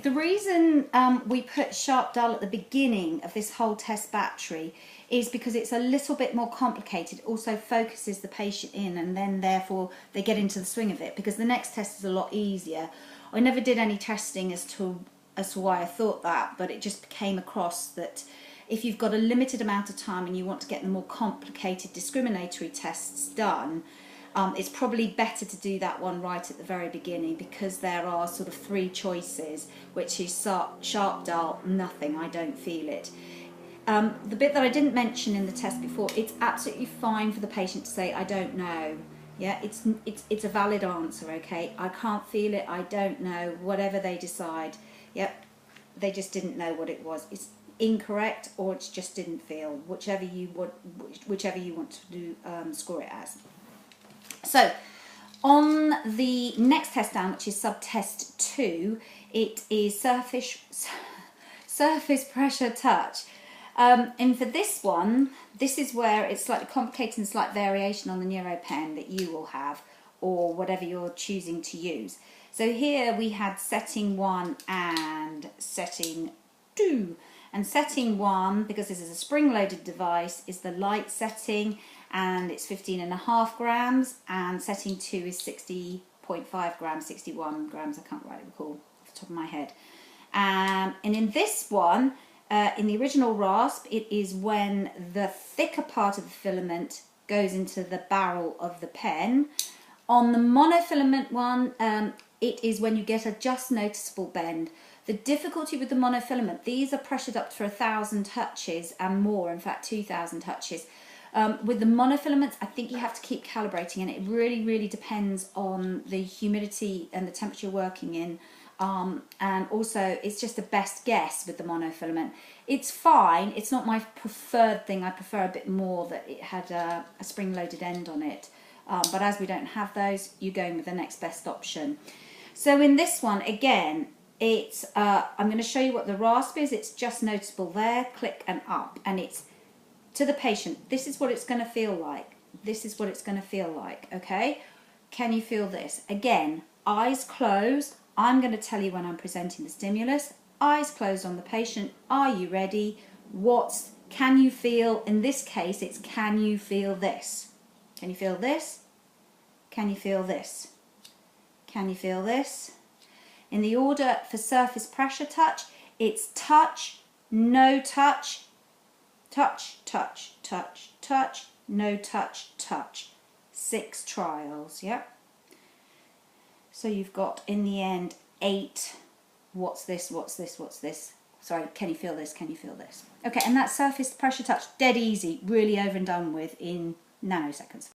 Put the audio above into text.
the reason we put sharp dull at the beginning of this whole test battery is because it's a little bit more complicated. It also focuses the patient in, and then therefore they get into the swing of it, because the next test is a lot easier. I never did any testing as to why I thought that, but it just came across that if you've got a limited amount of time and you want to get the more complicated discriminatory tests done, it's probably better to do that one right at the very beginning, because there are sort of 3 choices, which is sharp, dull, nothing, I don't feel it. The bit that I didn't mention in the test before, it's absolutely fine for the patient to say, I don't know. Yeah, it's a valid answer, okay? I can't feel it, I don't know, whatever they decide. Yep, they just didn't know what it was. It's incorrect, or it's just didn't feel, whichever you want to do, score it as. So on the next test down, which is subtest 2, it is surface pressure touch. And for this one, this is where it's slightly complicated and slight variation on the NeuroPen that you will have, or whatever you're choosing to use. So here we had setting 1 and setting 2. And setting 1, because this is a spring-loaded device, is the light setting, and it's 15.5 grams, and setting 2 is 60.5 grams, 61 grams, I can't quite recall off the top of my head. And in this one, in the original rasp, it is when the thicker part of the filament goes into the barrel of the pen. On the monofilament one, it is when you get a just noticeable bend. The difficulty with the monofilament, these are pressured up for 1,000 touches and more, in fact 2,000 touches. With the monofilaments, I think you have to keep calibrating, and it really depends on the humidity and the temperature you're working in. And also, it's just a best guess with the monofilament. It's fine, it's not my preferred thing. I prefer a bit more that it had a spring-loaded end on it. But as we don't have those, you're going with the next best option. So in this one, again, it's I'm going to show you what the rasp is. It's just noticeable there, click and up, and it's to the patient. This is what it's going to feel like. This is what it's going to feel like, okay? Can you feel this? Again, eyes closed. I'm going to tell you when I'm presenting the stimulus. Eyes closed on the patient. Are you ready? Can you feel? In this case, it's can you feel this? Can you feel this? Can you feel this? Can you feel this? In the order for surface pressure touch, it's touch, no touch, touch, touch, touch, touch, no touch, touch. 6 trials, yeah? So you've got, in the end, 8, what's this, what's this, what's this? Sorry, can you feel this, can you feel this? Okay, and that surface pressure touch, dead easy, really over and done with in nanoseconds.